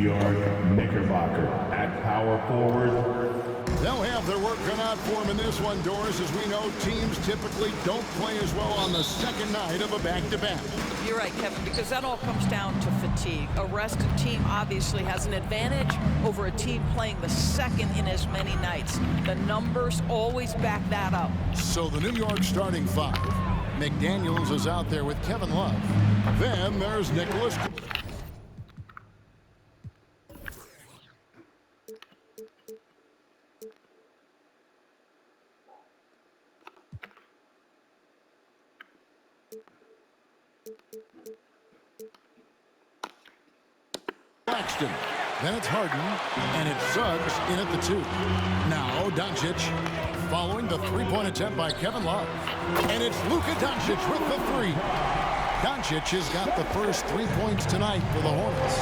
York Knickerbocker at power forward. They'll have their work cut out for them in this one, Doris. As we know, teams typically don't play as well on the second night of a back-to-back. You're right, Kevin, because that all comes down to fatigue. A rested team obviously has an advantage over a team playing the second in as many nights. The numbers always back that up. So the New York starting five. McDaniels is out there with Kevin Love. Then there's Nicholas. Claxton. Then it's Harden, and it's Suggs in at the 2. Now Doncic following the three-point attempt by Kevin Love. And it's Luka Doncic with the 3. Doncic has got the first 3 points tonight for the Hornets.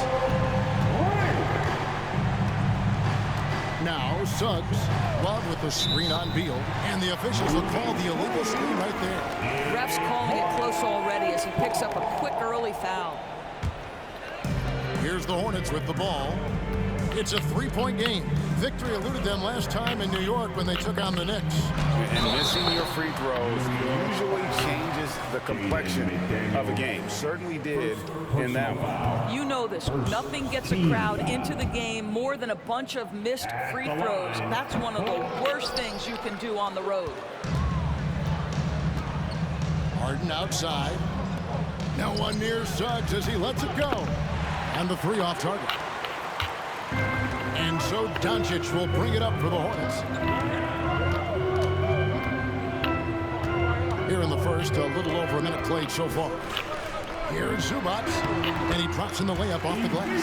Now Suggs. Love with the screen on Beal. And the officials will call the illegal screen right there. Ref's calling it close already as he picks up a quick early foul. Here's the Hornets with the ball. It's a 3-point game. Victory eluded them last time in New York when they took on the Knicks. And missing your free throws usually changes the complexion of a game. Certainly did in that one. You know this. Nothing gets a crowd into the game more than a bunch of missed free throws. That's one of the worst things you can do on the road. Harden outside. No one near Suggs as he lets it go. And the 3 off target. And so Doncic will bring it up for the Hornets. Here in the first, a little over a minute played so far. Here's Zubac, and he drops in the layup off the glass.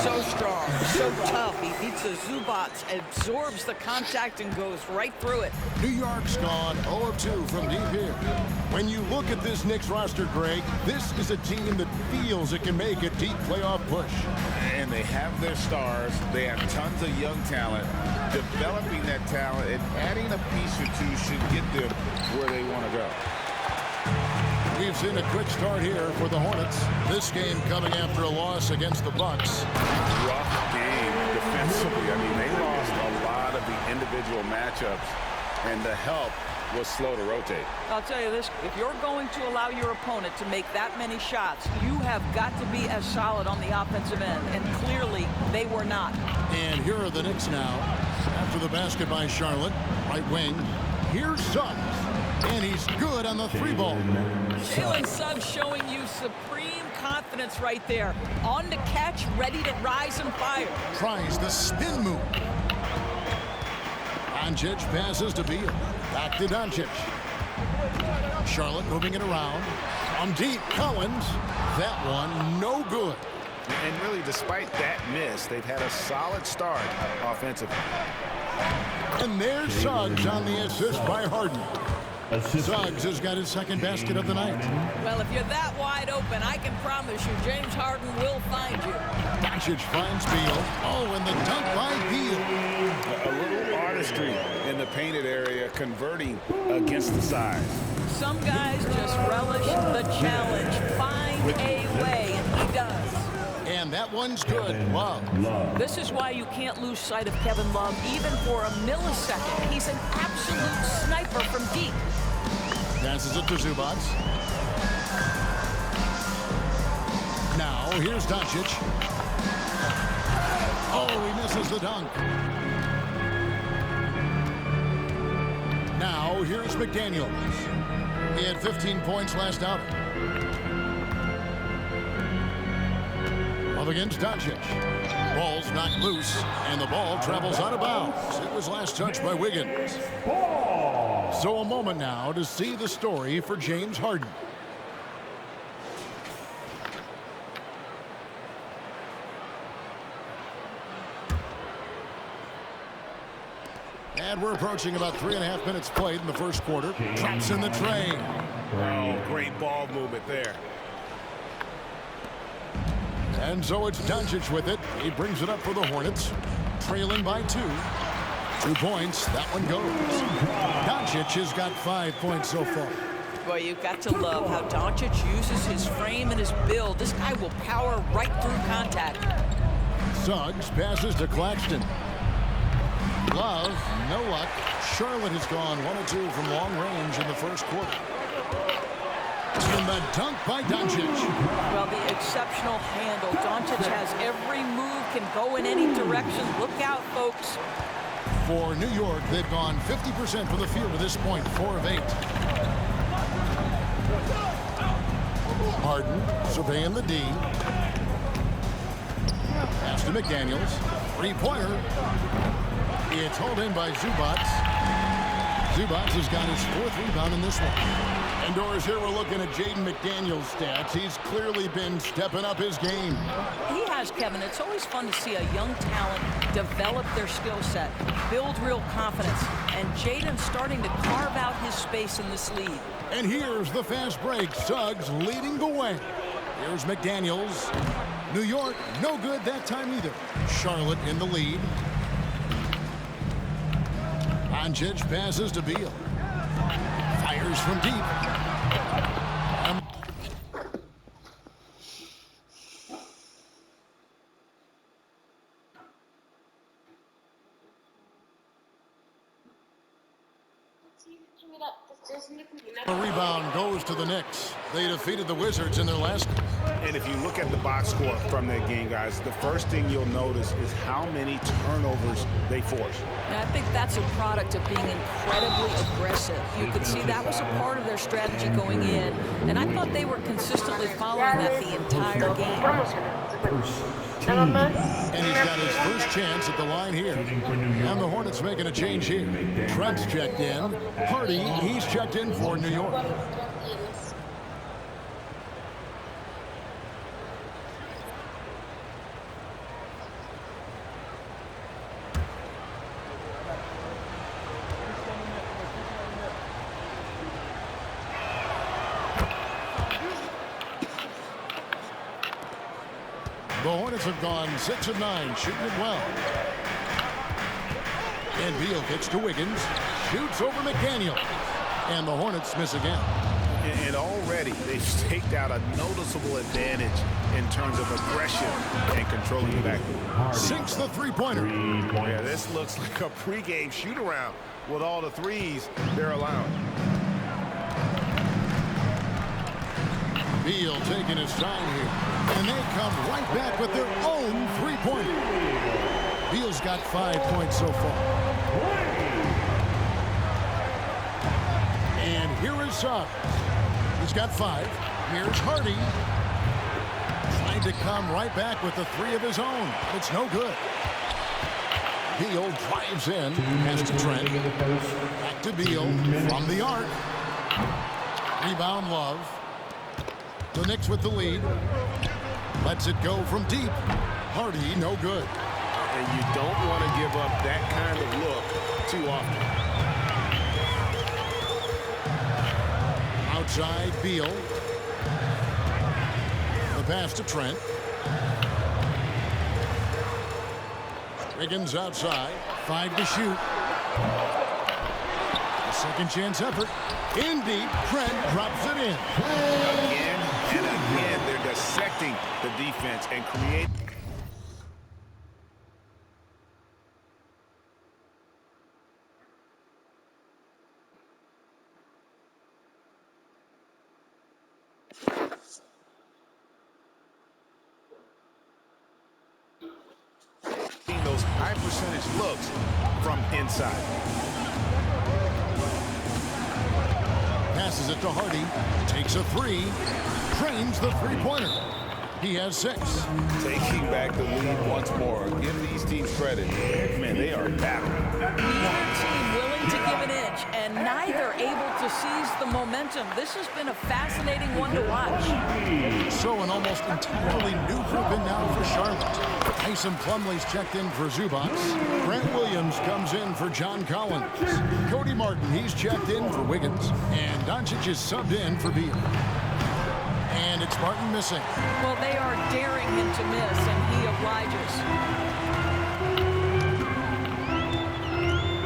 So strong, so tough. He beats the Zubac, absorbs the contact, and goes right through it. New York's gone 0 of 2 from deep here. When you look at this Knicks roster, Greg, this is a team that feels it can make a deep playoff push. And they have their stars. They have tons of young talent. Developing that talent and adding a piece or two should get them where they want to go. We've seen a quick start here for the Hornets. This game coming after a loss against the Bucks. Rough game defensively. I mean, they lost a lot of the individual matchups, and the help was slow to rotate. I'll tell you this, if you're going to allow your opponent to make that many shots, you have got to be as solid on the offensive end, and clearly they were not. And here are the Knicks now. After the basket by Charlotte, right wing, here's Suggs. And he's good on the 3 ball. Jalen Suggs showing you supreme confidence right there. On the catch, ready to rise and fire. Tries the spin move. Doncic passes to Beal. Back to Doncic. Charlotte moving it around. From deep, Collins. That one, no good. And really, despite that miss, they've had a solid start offensively. And there's Suggs on the assist by Harden. Suggs has got his second basket of the night. Well, if you're that wide open, I can promise you James Harden will find you. Doncic finds Beal. Oh, and the dunk by Beal. A little artistry in the painted area, converting against the size. Some guys just relish the challenge. Find a way, and he does. And that one's good. Love. This is why you can't lose sight of Kevin Love even for a millisecond. He's an absolute sniper from deep. Passes it to Zubac. Now, here's Doncic. Oh, he misses the dunk. Now, here's McDaniels. He had 15 points last outing. Up against Doncic. Ball's knocked loose, and the ball travels out of bounds. It was last touched by Wiggins. So a moment now to see the story for James Harden. And we're approaching about 3.5 minutes played in the first quarter. Drops in the tray. Oh, great ball movement there. And so it's Doncic with it. He brings it up for the Hornets. Trailing by 2. 2 points. That one goes. Doncic has got 5 points so far. Boy, you've got to love how Doncic uses his frame and his build. This guy will power right through contact. Suggs passes to Claxton. Love, no luck. Charlotte has gone 1 of 2 from long range in the first quarter. And the dunk by Doncic. Well, the exceptional handle. Doncic has every move, can go in any direction. Look out, folks. For New York, they've gone 50% from the field to this point, 4 of 8. Harden surveying the D. Pass to McDaniels. Three-pointer. It's hauled in by Zubac. Zubac has got his 4th rebound in this one. And Doris, here we're looking at Jaden McDaniels' stats. He's clearly been stepping up his game. He has, Kevin. It's always fun to see a young talent develop their skill set, build real confidence, and Jaden's starting to carve out his space in this league. And here's the fast break. Suggs leading the way. Here's McDaniels. New York, no good that time either. Charlotte in the lead. Doncic passes to Beal. Fires from deep. The rebound goes to the Knicks. They defeated the Wizards in their last. And if you look at the box score from that game, guys, the first thing you'll notice is how many turnovers they force. And I think that's a product of being incredibly aggressive. You could see that was a part of their strategy going in. And I thought they were consistently following that the entire game. And he's got his first chance at the line here. And the Hornets making a change here. Trent's checked in. Hardy, he's checked in for New York. The Hornets have gone 6 of 9, shooting it well. And Beal gets to Wiggins, shoots over McDaniel, and the Hornets miss again. And already they've staked out a noticeable advantage in terms of aggression and controlling the backcourt. Sinks the three-pointer. Yeah, this looks like a pregame shoot-around with all the threes they're allowing. Beal taking his time here. And they come right back with their own three-pointer. Beal's got 5 points so far. And here is Suggs. He's got 5. Here's Hardy. Trying to come right back with the 3 of his own. It's no good. Beal drives in. Pass to Trent. Back to Beal. From the arc. Rebound Love. The Knicks with the lead. Lets it go from deep. Hardy, no good. And you don't want to give up that kind of look too often. Outside, Beal. The pass to Trent. Wiggins outside. 5 to shoot. A second chance effort. In deep. Trent drops it in. Again and again, they're dissecting the defense and create. Those high percentage looks from inside. Passes it to Hardy. Takes a 3. Trains the three-pointer. He has 6. Taking back the lead once more. Give these teams credit. Man, they are battling. Neither team willing to give an inch, and neither able to seize the momentum. This has been a fascinating one to watch. So an almost entirely new group in now for Charlotte. Tyson Plumlee's checked in for Zubac. Grant Williams comes in for John Collins. Cody Martin, he's checked in for Wiggins. And Doncic is subbed in for Beal. And it's Martin missing. Well, they are daring him to miss, and he obliges.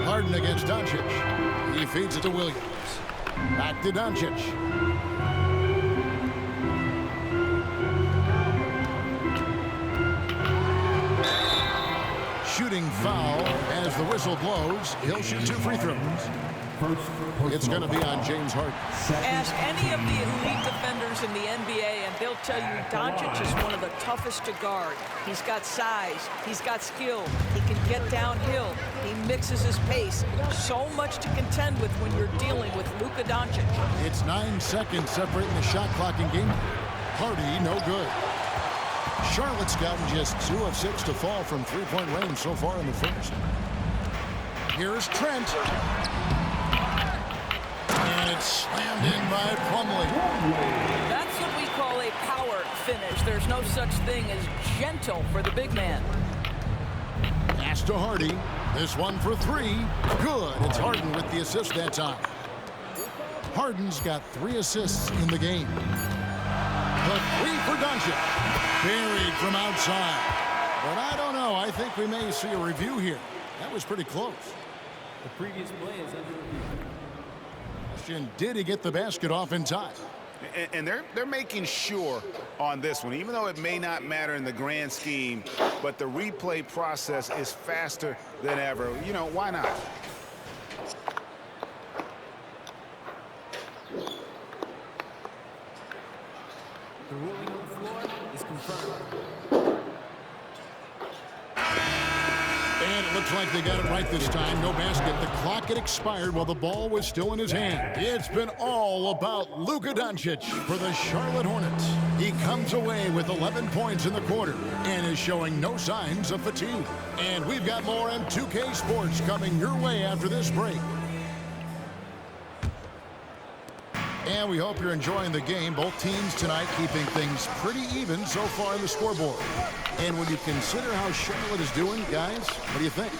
Harden against Doncic. He feeds it to Williams. Back to Doncic. shooting foul as the whistle blows. He'll shoot 2 free throws. It's going to be on James Harden. Ask any of the elite defenders in the NBA, and they'll tell you Doncic is one of the toughest to guard. He's got size. He's got skill. He can get downhill. He mixes his pace. So much to contend with when you're dealing with Luka Doncic. It's 9 seconds separating the shot clock in game. Hardy, no good. Charlotte's gotten just 2 of 6 to fall from three-point range so far in the first. Here's Trent. And it's slammed in by Plumlee. That's what we call a power finish. There's no such thing as gentle for the big man. Pass to Hardy. This one for 3. Good. It's Harden with the assist that time. Harden's got 3 assists in the game. The 3 for Doncic. Buried from outside. But I don't know. I think we may see a review here. That was pretty close. The previous play is under review. Did he get the basket off in time? And they're making sure on this one, even though it may not matter in the grand scheme, but the replay process is faster than ever. You know, why not? The ruling on the floor is confirmed. And it looks like they got it right this time. No basket. The clock had expired while the ball was still in his hand. It's been all about Luka Doncic for the Charlotte Hornets. He comes away with 11 points in the quarter and is showing no signs of fatigue. And we've got more M2K Sports coming your way after this break. And we hope you're enjoying the game. Both teams tonight keeping things pretty even so far in the scoreboard. And when you consider how Charlotte is doing, guys, what do you think?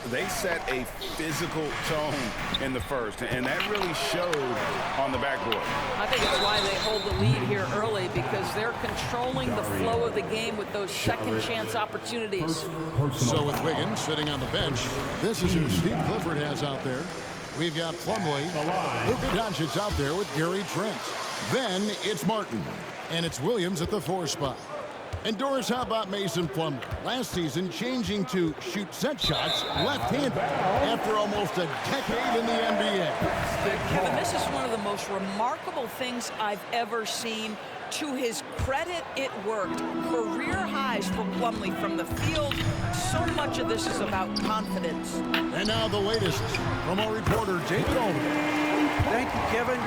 They set a physical tone in the first, and that really showed on the backboard. I think it's why they hold the lead here early, because they're controlling the flow of the game with those second chance opportunities. So with Wiggins sitting on the bench, this is who Steve Clifford has out there. We've got Plumlee, Luka Doncic out there with Gary Trent. Then it's Martin, and it's Williams at the 4 spot. And Doris, how about Mason Plumlee? Last season, changing to shoot set shots left-handed after almost a decade in the NBA. Kevin, this is one of the most remarkable things I've ever seen. To his credit, it worked. Career highs for Plumlee from the field. So much of this is about confidence. And now the latest from our reporter, David Olden. Thank you, Kevin.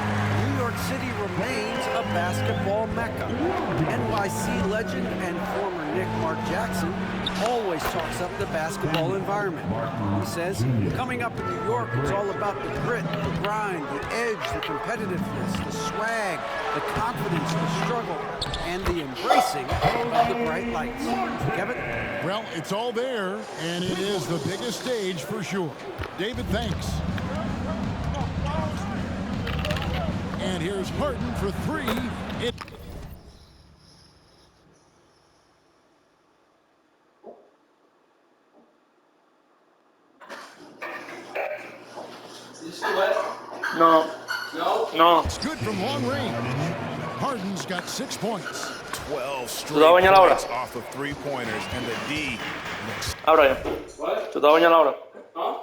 New York City remains a basketball mecca. NYC legend and former Knick Mark Jackson always talks up the basketball environment. He says, coming up in New York, it's all about the grit, the grind, the edge, the competitiveness, the swag, the confidence, the struggle, and the embracing of the bright lights. Kevin? Well, it's all there, and it is the biggest stage for sure. David, thanks. And here's Harden for 3. No. It's good from long range. Harden's got 6 points. 12 straight ¿Tú te vas a bañar ahora? points off of 3-pointers, and the D looks Ahora ya. ¿Tú te vas a bañar ahora?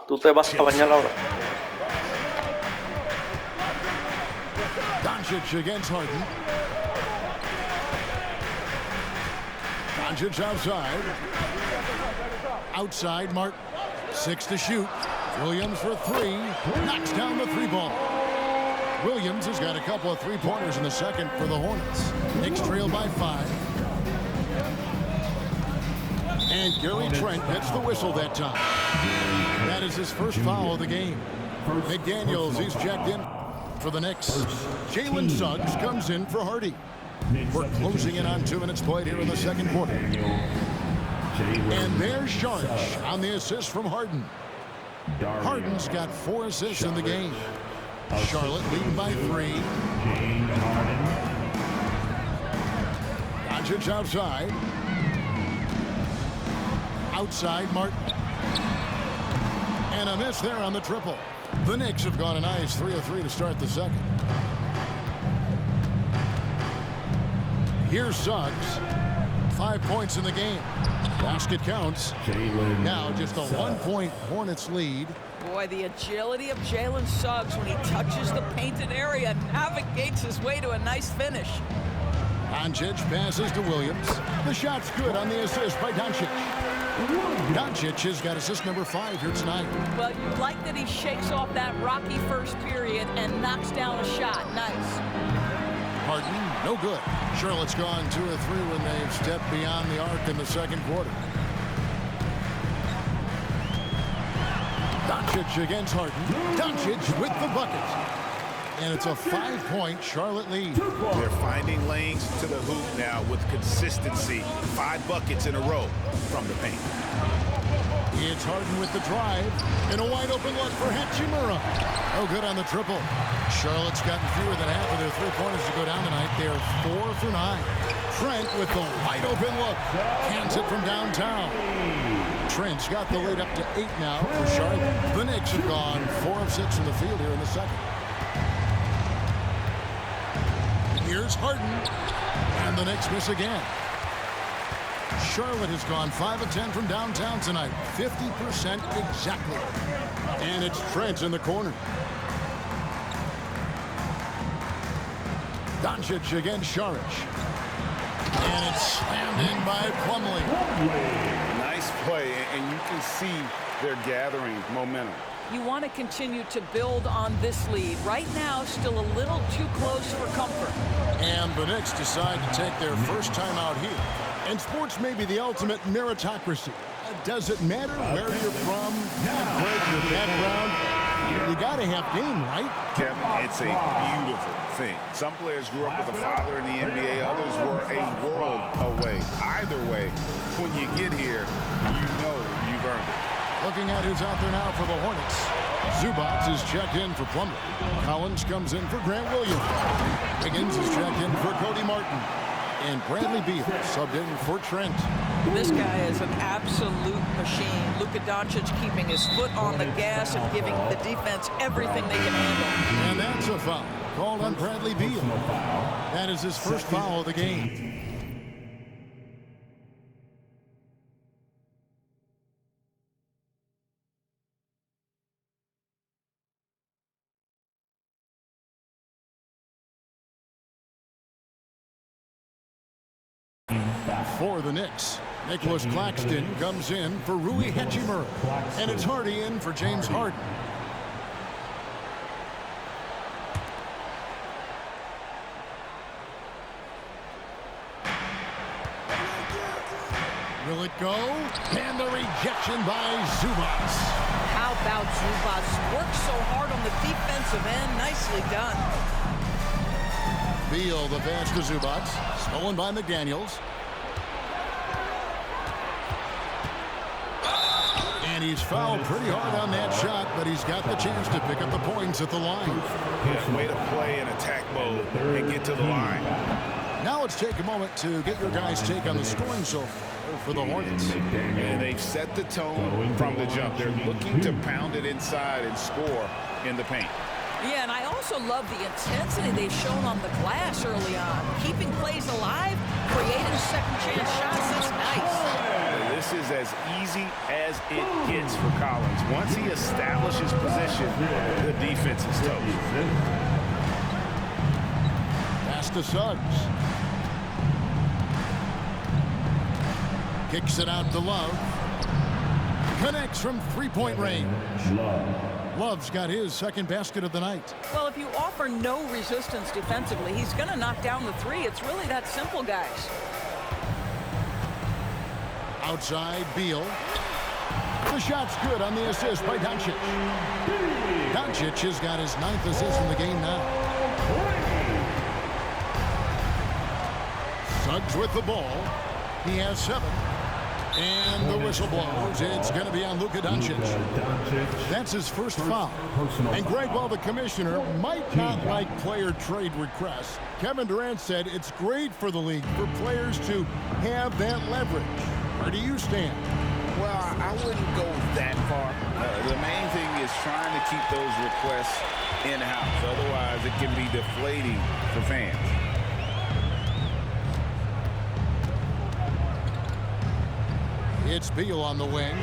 ¿Tú te vas a bañar ahora? Doncic against Harden. Doncic outside. Outside, Martin. 6 to shoot. Williams for 3. Knocks down the 3-ball. Williams has got a couple of 3-pointers in the second for the Hornets. Knicks trail by 5. And Gary Trent gets the whistle that time. That is his first foul of the game. McDaniels, he's checked in for the Knicks. Jalen Suggs comes in for Hardy. We're closing in on 2 minutes played here in the second quarter. And there's Sharch on the assist from Harden. Harden's got 4 assists in the game. Charlotte leading by 3. Doncic outside. Outside, Martin. And a miss there on the triple. The Knicks have gone a nice 3 of 3 to start the second. Here's Suggs. 5 points in the game. Basket counts. Now just a 1-point Hornets lead. Boy, the agility of Jalen Suggs when he touches the painted area, navigates his way to a nice finish. Doncic passes to Williams. The shot's good on the assist by Doncic. Doncic has got assist number 5 here tonight. Well, you like that he shakes off that rocky first period and knocks down a shot. Nice. Harden, no good. Charlotte's gone 2 of 3 when they've stepped beyond the arc in the second quarter. Doncic against Harden. Doncic with the bucket. And it's a 5-point Charlotte lead. They're finding lanes to the hoop now with consistency. 5 buckets in a row from the paint. It's Harden with the drive. And a wide open look for Hachimura. No good on the triple. Charlotte's gotten fewer than half of their 3-pointers to go down tonight. They're 4 for 9. Trent with the wide open look. Cans it from downtown. Trent's got the lead up to 8 now for Charlotte. The Knicks have gone 4 of 6 from the field here in the second. Here's Harden. And the Knicks miss again. Charlotte has gone 5 of 10 from downtown tonight. 50% exactly. And it's Trent in the corner. Doncic against Saric. And it's slammed in by Plumlee. Nice play, and you can see they're gathering momentum. You want to continue to build on this lead. Right now, still a little too close for comfort. And the Knicks decide to take their first time out here. And sports may be the ultimate meritocracy. Does it matter where you're from, your background? You got to have game, right? Kevin, it's a beautiful thing. Some players grew up with a father in the NBA. Others were a world away. Either way, when you get here, you know you've earned it. Looking at who's out there now for the Hornets. Zubac is checked in for Plumlee. Collins comes in for Grant Williams. Higgins is checked in for Cody Martin. And Bradley Beal subbed in for Trent. This guy is an absolute machine. Luka Doncic keeping his foot on the gas and giving the defense everything they can handle. And that's a foul called on Bradley Beal. That is his first foul of the game. For the Knicks, Nicholas Claxton comes in for Rui Hachimura. And it's Hardy in for James Harden. Will it go? And the rejection by Zubac. How about Zubac? Worked so hard on the defensive end. Nicely done. Beal, the pass to Zubac. Stolen by McDaniels. And he's fouled pretty hard on that shot, but he's got the chance to pick up the points at the line. Yeah, way to play in attack mode and get to the line. Now let's take a moment to get your guys' take on the scoring so far for the Hornets. And they've set the tone from the jump. They're looking to pound it inside and score in the paint. Yeah, and I also love the intensity they've shown on the glass early on. Keeping plays alive, creating second chance shots. That's nice. This is as easy as it gets for Collins. Once he establishes position, the defense is toast. Pass to Suggs. Kicks it out to Love. Connects from three-point range. Love's got his second basket of the night. Well, if you offer no resistance defensively, he's going to knock down the three. It's really that simple, guys. Outside, Beal. The shot's good on the assist by Doncic. Doncic has got his 9th assist in the game now. Suggs with the ball. He has 7. And the whistle blows. It's going to be on Luka Doncic. That's his first foul. And Greg, while the commissioner might not like player trade requests, Kevin Durant said it's great for the league for players to have that leverage. Where do you stand? Well, I wouldn't go that far. The main thing is trying to keep those requests in-house. Otherwise, it can be deflating for fans. It's Beal on the wing.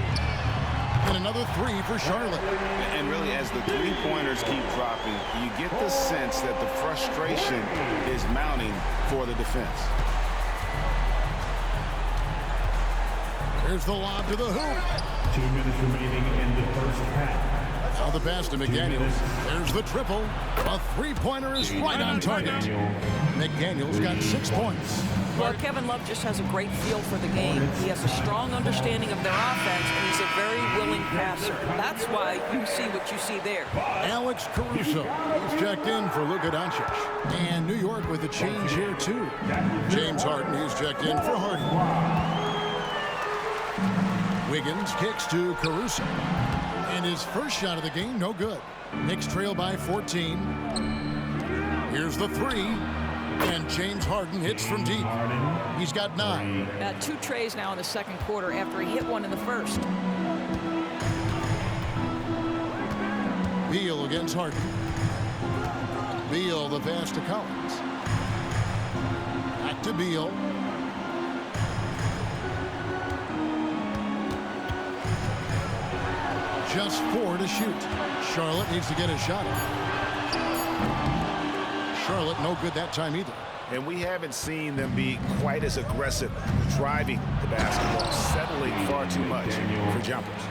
And another three for Charlotte. And really, as the three-pointers keep dropping, you get the sense that the frustration is mounting for the defense. Here's the lob to the hoop. 2 minutes remaining in the first half. Now the pass to McDaniels. There's the triple. A three-pointer is right on target. McDaniels got 6 points. Well, Kevin Love just has a great feel for the game. He has a strong understanding of their offense, and he's a very willing passer. That's why you see what you see there. Alex Caruso. He's checked in for Luka Doncic. And New York with a change here, too. James Harden, he's checked in for Harden. Wiggins kicks to Caruso. And his first shot of the game, no good. Knicks trail by 14. Here's the three. And James Harden hits from deep. He's got 9. 2 trays now in the second quarter after he hit one in the first. Beal against Harden. Beal the pass to Collins. Back to Beal. Just 4 to shoot. Charlotte needs to get a shot up. Charlotte no good that time either. And we haven't seen them be quite as aggressive driving the basketball, settling far too much for jumpers.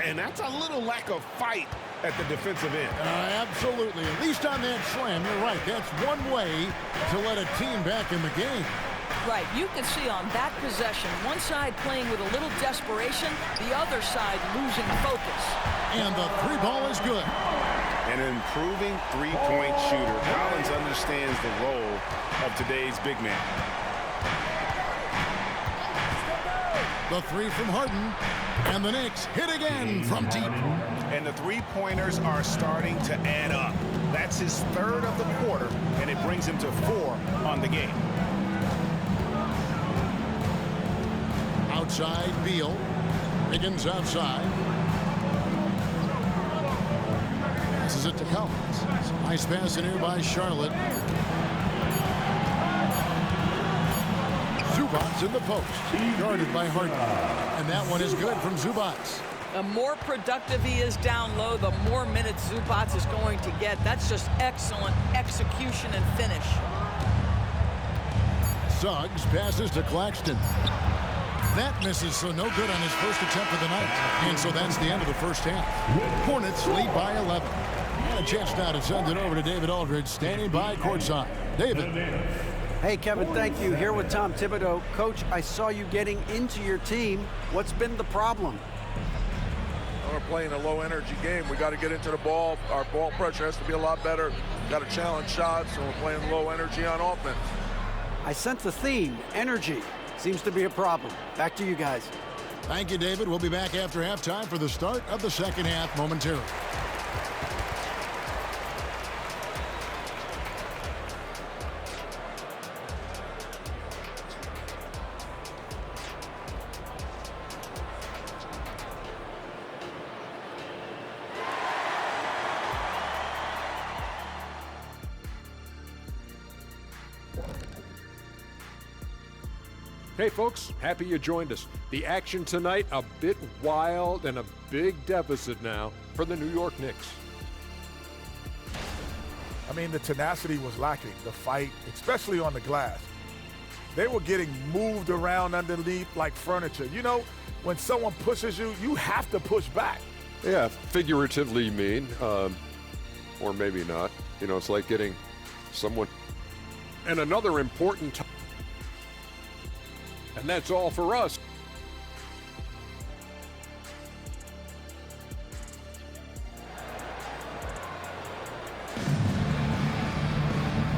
And that's a little lack of fight at the defensive end. Absolutely. At least on that slam, you're right. That's one way to let a team back in the game. Right, you can see on that possession, one side playing with a little desperation, the other side losing focus. And the three ball is good. An improving three-point shooter. Collins understands the role of today's big man. The three from Harden. And the Knicks hit again from deep. And the three-pointers are starting to add up. That's his 3rd of the quarter, and it brings him to 4 on the game. Outside, Beal. Wiggins outside. Passes it to Collins. Nice pass in here by Charlotte. Zubats in the post. Guarded by Harden. And that one is good from Zubats. The more productive he is down low, the more minutes Zubats is going to get. That's just excellent execution and finish. Suggs passes to Claxton. That misses, so no good on his first attempt of the night. And so that's the end of the first half. Hornets lead by 11. And a chance now to send it over to David Aldridge, standing by courtside. David. Hey, Kevin, thank you. Here with Tom Thibodeau. Coach, I saw you getting into your team. What's been the problem? We're playing a low-energy game. We got to get into the ball. Our ball pressure has to be a lot better. Got to challenge shots, and we're playing low energy on offense. I sense a theme, energy. Seems to be a problem. Back to you guys. Thank you, David. We'll be back after halftime for the start of the second half momentarily. Hey folks, happy you joined us. The action tonight, a bit wild and a big deficit now for the New York Knicks. I mean, the tenacity was lacking, the fight, especially on the glass. They were getting moved around underneath like furniture. You know, when someone pushes you, you have to push back. Yeah, figuratively you mean, or maybe not. You know, it's like getting someone. And another important time. And that's all for us.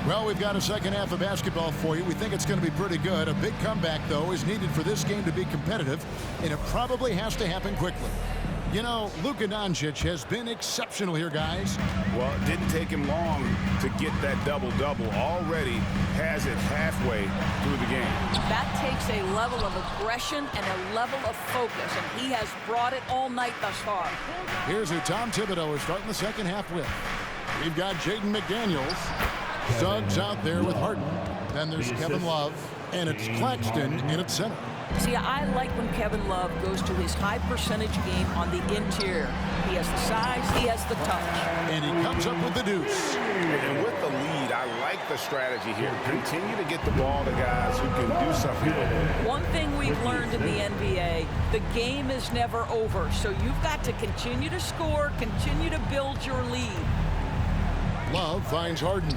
Well, we've got a second half of basketball for you. We think it's going to be pretty good. A big comeback, though, is needed for this game to be competitive, and it probably has to happen quickly. You know, Luka Doncic has been exceptional here, guys. Well, it didn't take him long to get that double-double. Already has it halfway through the game. That takes a level of aggression and a level of focus, and he has brought it all night thus far. Here's who Tom Thibodeau is starting the second half with. We've got Jaden McDaniels. Suggs out there with Harden. Then there's Kevin Love, and it's Claxton in at center. See, I like when Kevin Love goes to his high percentage game on the interior. He has the size, he has the touch. And he comes up with the deuce. And with the lead, I like the strategy here. Continue to get the ball to guys who can do something with it. One thing we've learned in the NBA, the game is never over. So you've got to continue to score, continue to build your lead. Love finds Harden.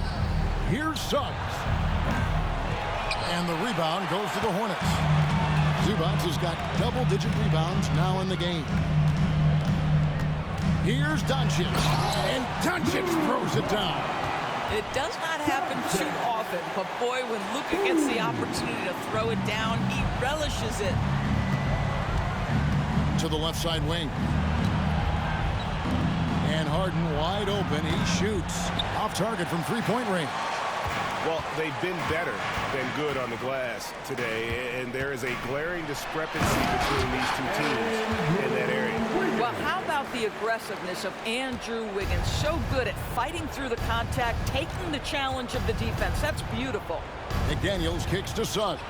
Here's Suggs. And the rebound goes to the Hornets. Zubac has got double-digit rebounds now in the game. Here's Doncic. And Doncic throws it down. It does not happen too often, but boy, when Luka gets the opportunity to throw it down, he relishes it. To the left side wing. And Harden wide open. He shoots. Off target from three-point range. Well, they've been better than good on the glass today, and there is a glaring discrepancy between these two teams in that area. Well, how about the aggressiveness of Andrew Wiggins? So good at fighting through the contact, taking the challenge of the defense. That's beautiful. McDaniels kicks to Suggs.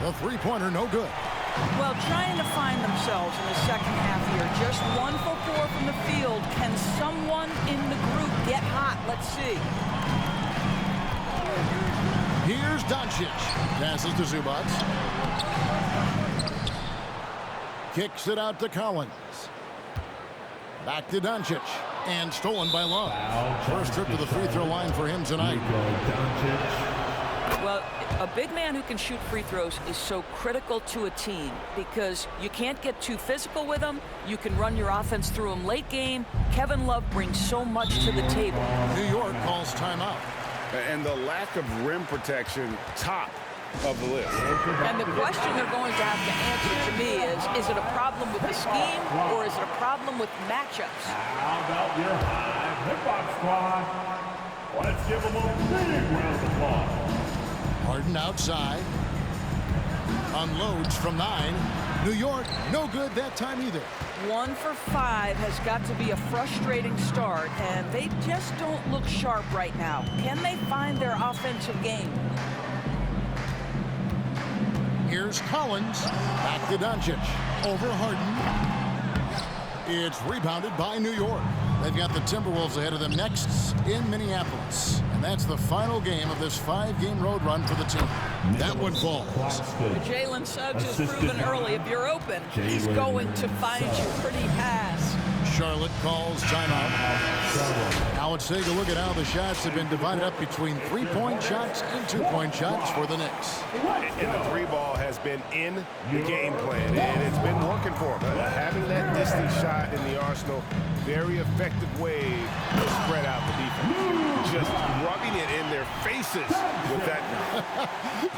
The three-pointer no good. Well, trying to find themselves in the second half here. Just 1 for 4 from the field. Can someone in the group get hot? Let's see. Here's Doncic. Passes to Zubac. Kicks it out to Collins. Back to Doncic. And stolen by Love. First trip to the free throw line for him tonight. Well, a big man who can shoot free throws is so critical to a team because you can't get too physical with him. You can run your offense through him late game. Kevin Love brings so much to the table. New York calls timeout. And the lack of rim protection, top of the list. And the question they're going to have to answer to me is it a problem with the scheme or is it a problem with matchups? How about your high hip-hop squad? Let's give them a big round of applause. Harden outside. Unloads from 9. New York, no good that time either. 1 for 5 has got to be a frustrating start, and they just don't look sharp right now. Can they find their offensive game? Here's Collins. Back to Doncic. Over Harden. It's rebounded by New York. They've got the Timberwolves ahead of them next in Minneapolis. And that's the final game of this 5-game road run for the team. That one falls. Jalen Suggs has proven early, if you're open, he's going to find you pretty fast. Charlotte calls timeout. Now let's take a look at how the shots have been divided up between 3-point shots and 2-point shots for the Knicks. And the 3-ball has been in the game plan, and it's been working for them. Having that distance shot in the arsenal, very effective way to spread out the defense. Just rubbing it in their faces with that.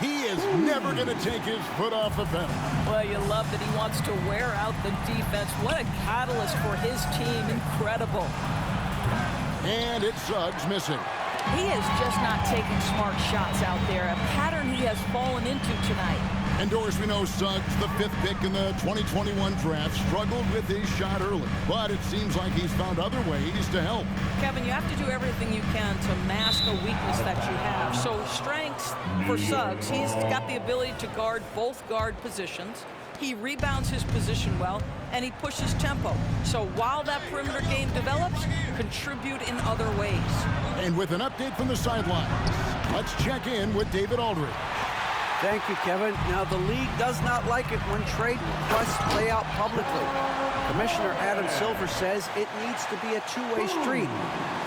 He is never going to take his foot off the pedal. Well, you love that he wants to wear out the defense. What a catalyst for his team. Incredible. And it's Suggs missing. He is just not taking smart shots out there, a pattern he has fallen into tonight. And Doris, we know Suggs, the 5th pick in the 2021 draft, struggled with his shot early. But it seems like he's found other ways to help. Kevin, you have to do everything you can to mask a weakness that you have. So strengths for Suggs, he's got the ability to guard both guard positions. He rebounds his position well, and he pushes tempo. So while that perimeter game develops, contribute in other ways. And with an update from the sidelines, let's check in with David Aldridge. Thank you, Kevin. Now, the league does not like it when trade requests play out publicly. Commissioner Adam Silver says it needs to be a two-way street.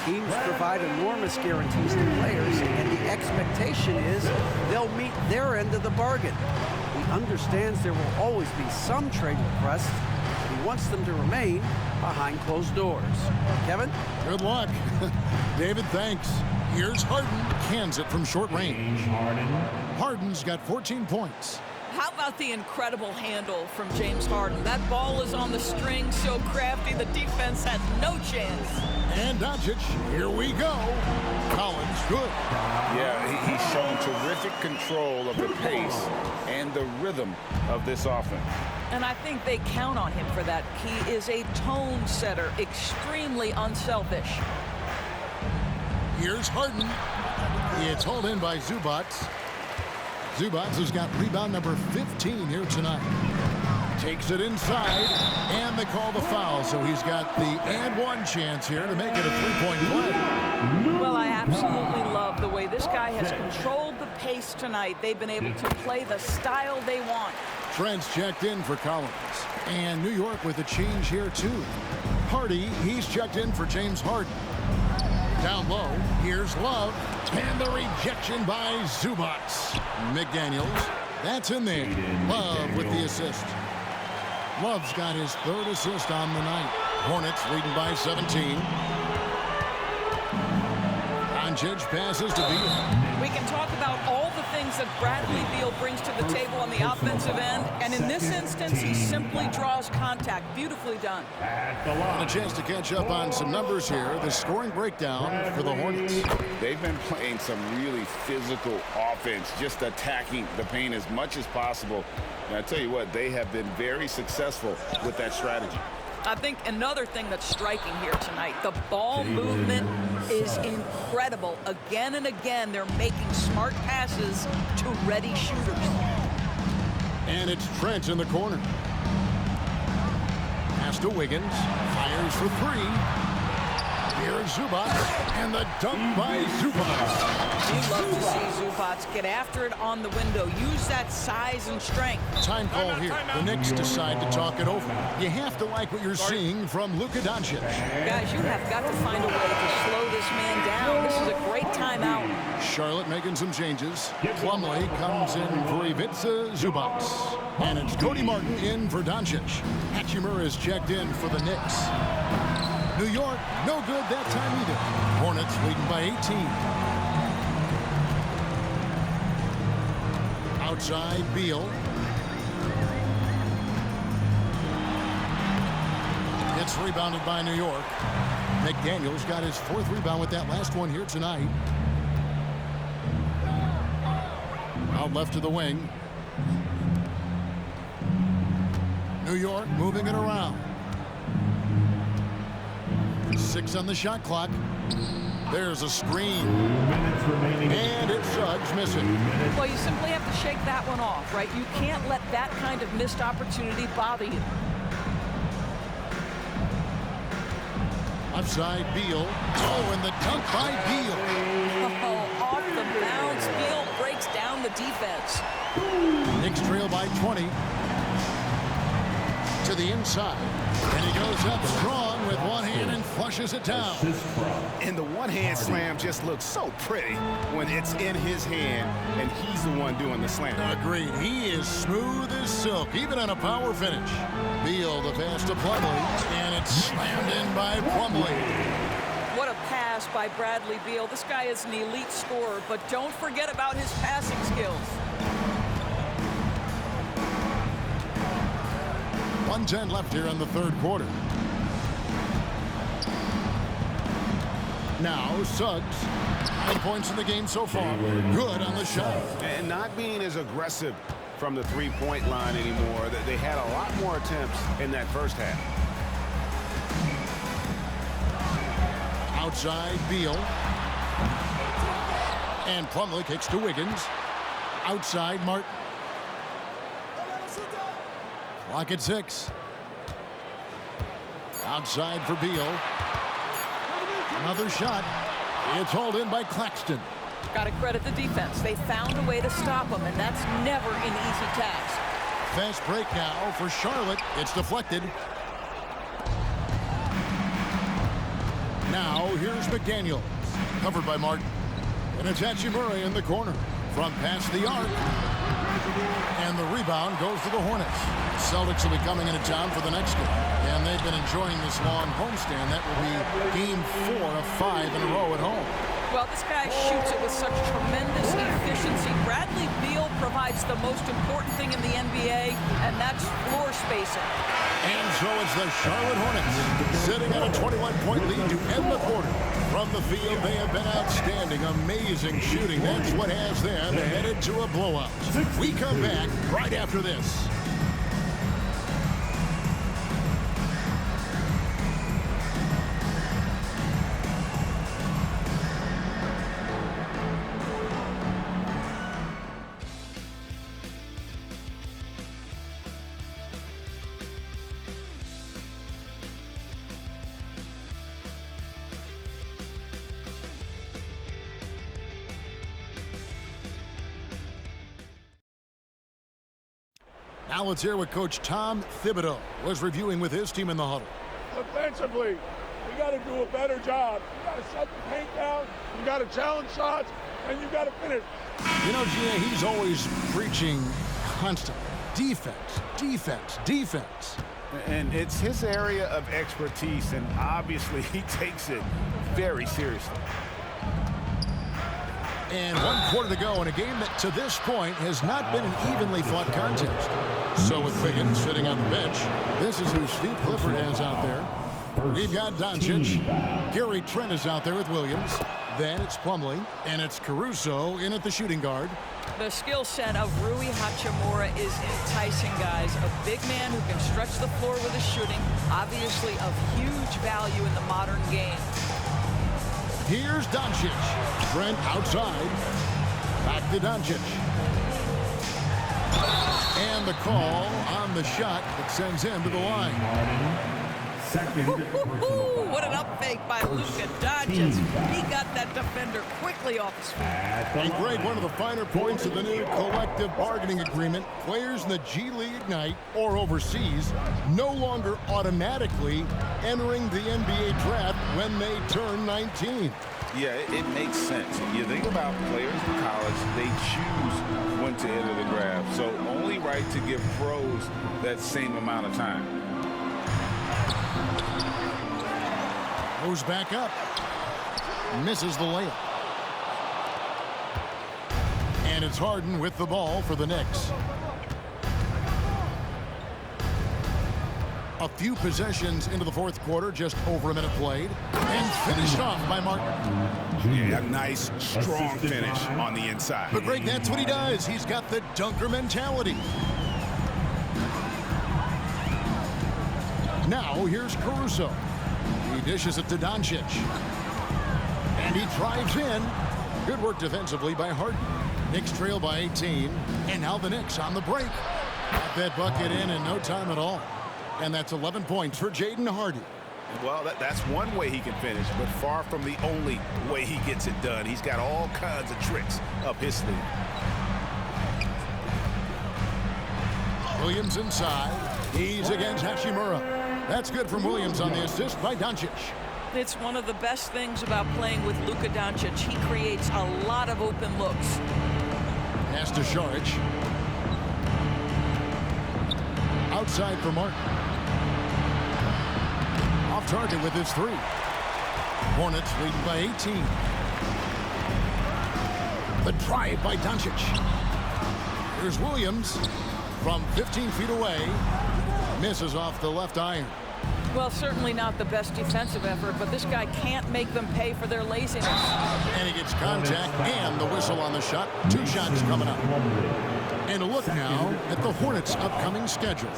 Teams provide enormous guarantees to players, and the expectation is they'll meet their end of the bargain. He understands there will always be some trade requests, but he wants them to remain behind closed doors. Kevin? Good luck. David, thanks. Here's Harden. Cans it from short range. Harden's got 14 points. How about the incredible handle from James Harden? That ball is on the string, so crafty, the defense has no chance. And Doncic, here we go. Collins, good. Yeah, he's shown terrific control of the pace and the rhythm of this offense. And I think they count on him for that. He is a tone setter, extremely unselfish. Here's Harden. It's hauled in by Zubac. Zubats has got rebound number 15 here tonight. Takes it inside, and they call the foul, so he's got the and one chance here to make it a three-point play. Well, I absolutely love the way this guy has controlled the pace tonight. They've been able to play the style they want. Trent's checked in for Collins, and New York with a change here too. Hardy, he's checked in for James Harden. Down low, here's Love, and the rejection by Zubats. McDaniels, that's in there. Love with the assist. Love's got his third assist on the night. Hornets leading by 17. Doncic passes to Beal. We can talk about all the things that Bradley Beal brings to the table on the offensive end, and in this instance, he simply draws contact. Beautifully done. And a chance to catch up on some numbers here. The scoring breakdown for the Hornets. They've been playing some really physical offense, just attacking the paint as much as possible. And I tell you what, they have been very successful with that strategy. I think another thing that's striking here tonight, the ball movement is incredible. Again and again, they're making smart passes to ready shooters. And it's Trent in the corner. Pass to Wiggins. Fires for three. Here's Zubats, and the dunk by Zubats. You love to see Zubats get after it on the window. Use that size and strength. Time call here. The Knicks decide to talk it over. You have to like what you're seeing from Luka Doncic. Guys, you have got to find a way to slow this man down. This is a great timeout. Charlotte making some changes. Plumlee comes in for Ivica Zubats. And it's Cody Martin in for Doncic. Hachimura is checked in for the Knicks. New York, no good that time either. Hornets leading by 18. Outside, Beal. It's rebounded by New York. McDaniels got his fourth rebound with that last one here tonight. Out left to the wing. New York moving it around. 6 on the shot clock. There's a screen. And it's Suggs missing. Well, you simply have to shake that one off, right? You can't let that kind of missed opportunity bother you. Offside, Beal. Oh, and the dunk by Beal. Oh, off the bounce. Beal breaks down the defense. Knicks trail by 20. To the inside. And he goes up strong with one hand and flushes it down. And the one-hand slam just looks so pretty when it's in his hand and he's the one doing the slam. Agreed. He is smooth as silk, even on a power finish. Beal the pass to Plumlee, and it's slammed in by Plumlee. What a pass by Bradley Beal. This guy is an elite scorer, but don't forget about his passing skills. 1:10 left here in the third quarter. Now Suggs, 9 points in the game so far. Good on the shot. And not being as aggressive from the three-point line anymore. They had a lot more attempts in that first half. Outside, Beal. And Plumlee kicks to Wiggins. Outside, Martin. Clock at 6. Outside for Beal. Another shot. It's hauled in by Claxton. Got to credit the defense. They found a way to stop him, and that's never an easy task. Fast break now for Charlotte. It's deflected. Now here's McDaniels. Covered by Martin. And it's Hachimura in the corner. Front past the arc. And the rebound goes to the Hornets. Celtics will be coming into town for the next game. And they've been enjoying this long homestand. That will be game 4 of 5 in a row at home. Well, this guy shoots it with such tremendous efficiency. Bradley Beal provides the most important thing in the NBA, and that's floor spacing. And so it's the Charlotte Hornets sitting at a 21-point lead to end the quarter. From the field, they have been outstanding. Amazing shooting. That's what has them headed to a blowout. We come back right after this. Now let's hear what Coach Tom Thibodeau was reviewing with his team in the huddle. Offensively, we got to do a better job. You got to shut the paint down, you got to challenge shots, and you got to finish. You know, G.A., he's always preaching constantly. Defense, defense, defense. And it's his area of expertise, and obviously he takes it very seriously. And 1 quarter to go in a game that to this point has not been an evenly fought contest. So with Wiggins sitting on the bench, this is who Steve Clifford has out there. We've got Doncic. Gary Trent is out there with Williams. Then it's Plumlee, and it's Caruso in at the shooting guard. The skill set of Rui Hachimura is enticing, guys. A big man who can stretch the floor with his shooting, obviously of huge value in the modern game. Here's Doncic. Trent outside. Back to Doncic. And the call on the shot that sends him to the line. What an up fake by Luka Doncic. He got that defender quickly off his feet. And Greg, one of the finer points of the new collective bargaining agreement, players in the G League Ignite or overseas no longer automatically entering the NBA draft when they turn 19. Yeah, it makes sense. You think about players in college, they choose when to enter the draft. So only right to give pros that same amount of time. Goes back up. Misses the layup. And it's Harden with the ball for the Knicks. A few possessions into the fourth quarter, just over a minute played. And finished off by Martin. Yeah, a nice, strong finish on the inside. But Greg, that's what he does. He's got the dunker mentality. Now here's Caruso. He dishes it to Doncic. And he drives in. Good work defensively by Harden. Knicks trail by 18. And now the Knicks on the break. Got that bucket in no time at all. And that's 11 points for Jaden Hardy. Well, that's one way he can finish, but far from the only way he gets it done. He's got all kinds of tricks up his sleeve. Williams inside. He's against Hachimura. That's good from Williams on the assist by Doncic. It's one of the best things about playing with Luka Doncic. He creates a lot of open looks. Pass to Šarić. Outside for Martin. Off target with his three. Hornets leading by 18. The drive by Doncic. Here's Williams from 15 feet away. Misses off the left iron. Well, certainly not the best defensive effort, but this guy can't make them pay for their laziness. And he gets contact and the whistle on the shot. 2 shots coming up. And a look now at the Hornets' upcoming schedule.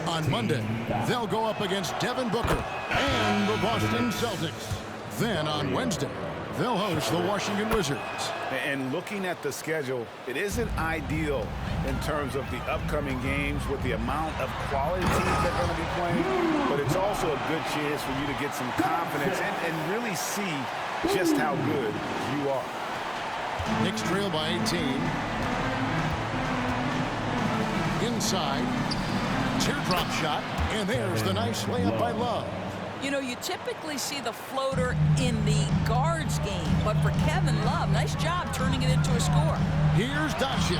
On Monday, they'll go up against Devin Booker and the Boston Celtics. Then on Wednesday, they'll host the Washington Wizards. And looking at the schedule, it isn't ideal in terms of the upcoming games with the amount of quality teams they're going to be playing, but it's also a good chance for you to get some confidence and really see just how good you are. Knicks trail by 18. Inside, teardrop shot, and there's the nice layup by Love. You know, you typically see the floater in the guards game, but for Kevin Love, nice job turning it into a score. Here's Doncic,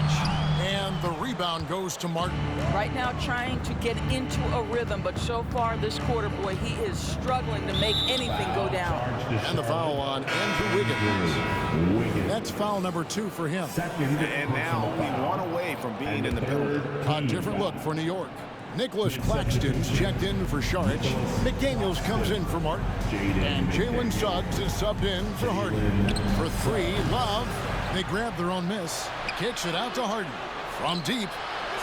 and the rebound goes to Martin. Right now trying to get into a rhythm, but so far this quarter, boy, he is struggling to make anything go down. And the foul on Andrew Wiggins. That's foul number 2 for him. And now only 1 away from being in the penalty. A different look for New York. Nicholas Claxton's checked in for Šarić. McDaniels comes in for Martin. And Jalen Suggs is subbed in for Harden. For 3, Love. They grab their own miss. Kicks it out to Harden. From deep.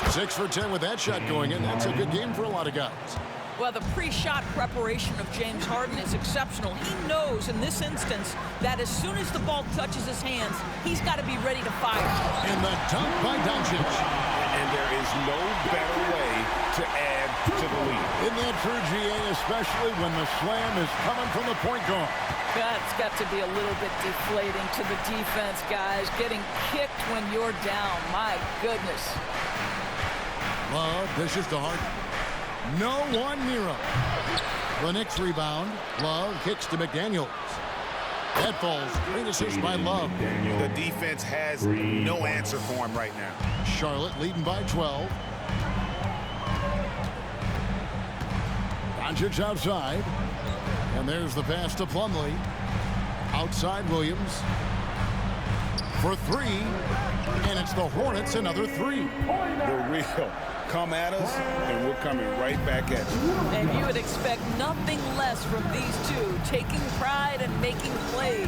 6 for 10 with that shot going in. That's a good game for a lot of guys. Well, the pre-shot preparation of James Harden is exceptional. He knows in this instance that as soon as the ball touches his hands, he's got to be ready to fire. And the dunk by Doncic. And there is no better way to add to the lead. Isn't that true, GA, especially when the slam is coming from the point guard? That's got to be a little bit deflating to the defense, guys. Getting kicked when you're down. My goodness. Love dishes to Harden. No one near him. The Knicks rebound. Love kicks to McDaniels. That falls. Great assist by Love. The defense has no answer for him right now. Charlotte leading by 12. Doncic outside. And there's the pass to Plumlee. Outside Williams. For three. And it's the Hornets another three. They're real. Come at us, and we're coming right back at you. And you would expect nothing less from these two, taking pride and making plays.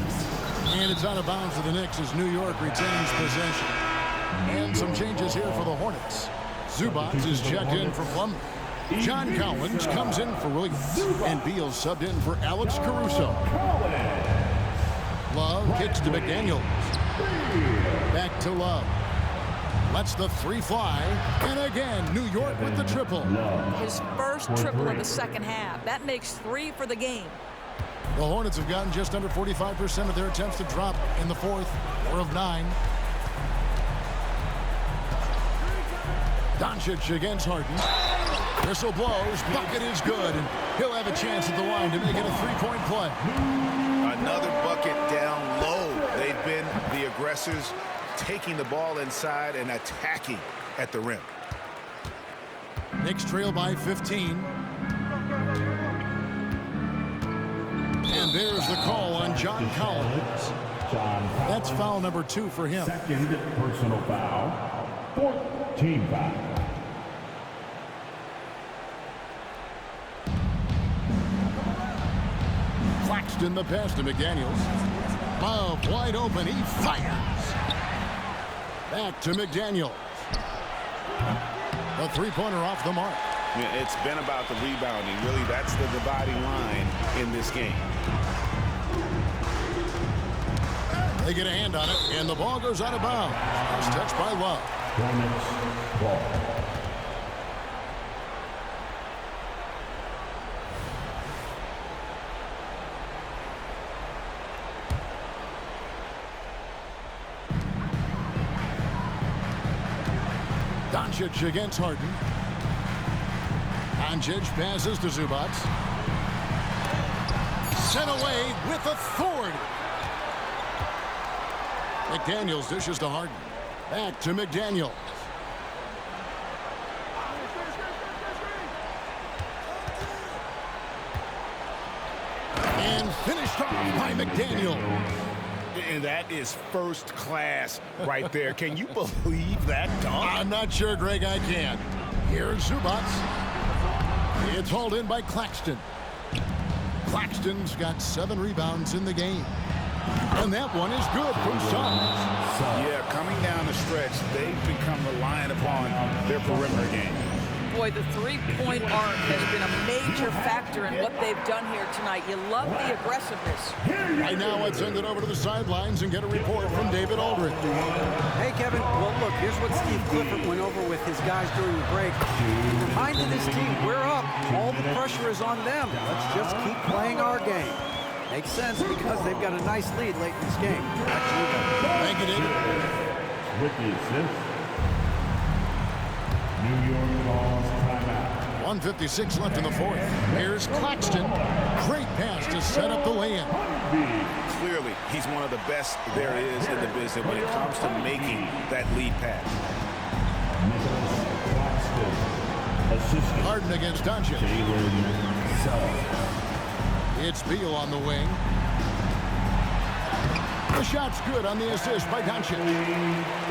And it's out of bounds to the Knicks as New York retains possession. And some changes here for the Hornets. Zubac is checked in for Plumlee. John Collins comes in for Williams. And Beal subbed in for Alex Caruso. Love kicks to McDaniels. Back to Love. Lets the three fly. And again, New York with the triple. His first triple of the second half. That makes 3 for the game. The Hornets have gotten just under 45% of their attempts to drop in the fourth. 4 of 9. Doncic against Harden. Whistle blows. Bucket is good. And he'll have a chance at the line to make it a three-point play. Another bucket down low. They've been the aggressors, taking the ball inside and attacking at the rim. Knicks trail by 15. And there's the call on John Collins. That's foul number 2 for him. Second personal foul. 14 foul. Claxton the pass to McDaniels. Love wide open. He fires. Back to McDaniels. A three-pointer off the mark. Yeah, it's been about the rebounding. Really, that's the dividing line in this game. They get a hand on it, and the ball goes out of bounds. It's touched by Love. Hornets ball. Doncic against Harden. Doncic passes to Zubac. Sent away with authority. McDaniels dishes to Harden. Back to McDaniels. And finished off by McDaniels. And that is first class right there. Can you believe that dunk? I'm not sure, Greg, I can. Here's Zubac. It's hauled in by Claxton. Claxton's got 7 rebounds in the game. And that one is good from Suggs. Yeah, coming down the stretch, they've become reliant upon their perimeter game. Boy, the three-point arc has been a major factor in what they've done here tonight. You love the aggressiveness. Right now, let's send it over to the sidelines and get a report from David Aldridge. Hey, Kevin. Well, look, here's what Steve Clifford went over with his guys during the break. He reminded his team, we're up. All the pressure is on them. Let's just keep playing our game. Makes sense because they've got a nice lead late in this game. Back to you guys. Thank you, David. With the assist, New York calls timeout. 1:56 left in the fourth. Here's Claxton. Great pass to set up the lay-in. Clearly, he's one of the best there is in the business when it comes to making that lead pass. Harden against Doncic. It's Beal on the wing. The shot's good on the assist by Doncic.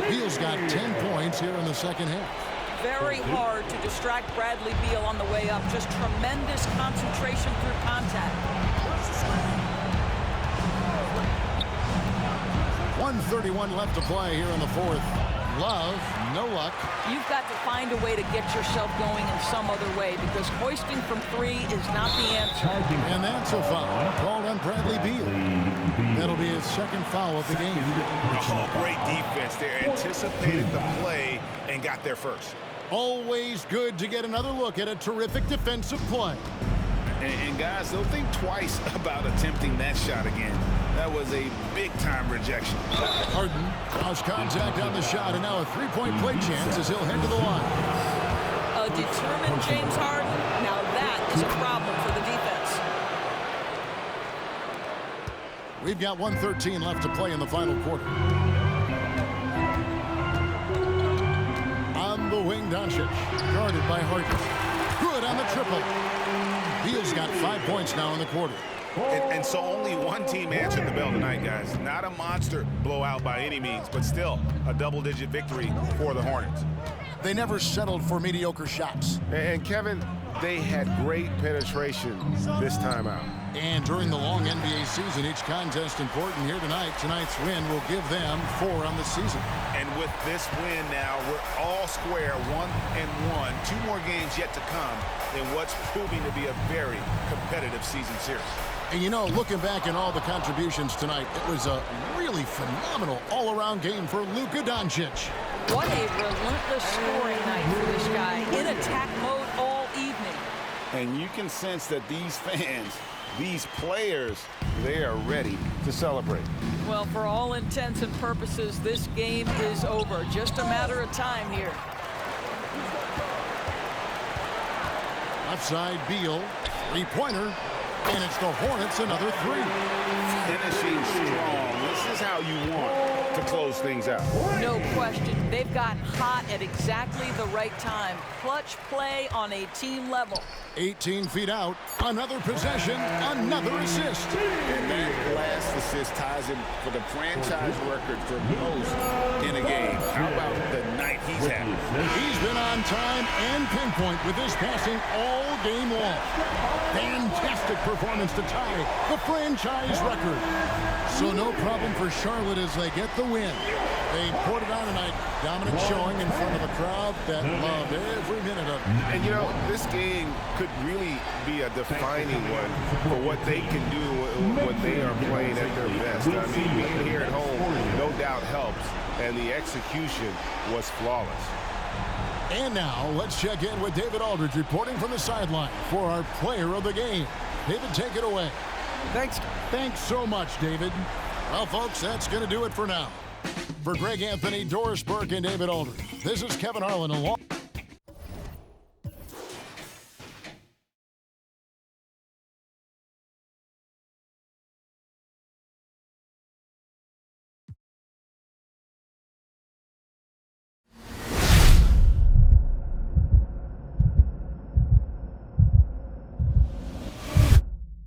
Beal's got 10 points here in the second half. Very hard to distract Bradley Beal on the way up. Just tremendous concentration through contact. 1:31 left to play here in the fourth. Love, no luck. You've got to find a way to get yourself going in some other way because hoisting from 3 is not the answer. And that's a foul called on Bradley Beal. That'll be his second foul of the game. Oh, great defense there. Anticipated the play and got there first. Always good to get another look at a terrific defensive play. And guys, they'll think twice about attempting that shot again. That was a big-time rejection. Harden lost contact on the shot, and now a three-point play chance as he'll head to the line. determined James Harden. Now that is a problem for the defense. We've got 1:13 left to play in the final quarter. On the wing, Doncic, guarded by Harden. Good on the triple. Beal's got 5 points now in the quarter. And so only one team answered the bell tonight, guys. Not a monster blowout by any means, but still a double-digit victory for the Hornets. They never settled for mediocre shots. And Kevin, they had great penetration this time out. And during the long NBA season, each contest important here tonight. Tonight's win will give them 4 on the season. And with this win now, we're all square, 1-1. 2 more games yet to come in what's proving to be a very competitive season series. And you know, looking back at all the contributions tonight, it was a really phenomenal all-around game for Luka Doncic. What a relentless scoring night for this guy. In attack mode all evening. And you can sense that these fans, these players, they are ready to celebrate. Well, for all intents and purposes, this game is over. Just a matter of time here. Outside Beal, three-pointer, and it's the Hornets another 3. Finishing strong. This is how you want to close things out. No question. They've gotten hot at exactly the right time. Clutch play on a team level. 18 feet out, another possession, another assist. And that last assist ties him for the franchise record for most in a game. How about the night he's having? He's been on time and pinpoint with his passing all game long. Fantastic performance to tie the franchise record. So no problem for Charlotte as they get the win. They poured it on tonight. Dominant showing in front of a crowd that loved every minute of it. And you know, this game could really be a defining one for what they can do when they are playing at their best. I mean, being here at home no doubt helps, and the execution was flawless. And now let's check in with David Aldridge reporting from the sideline for our player of the game. David, take it away. Thanks so much, David. Well, folks, that's going to do it for now. For Greg Anthony, Doris Burke, and David Aldridge, this is Kevin Harlan along.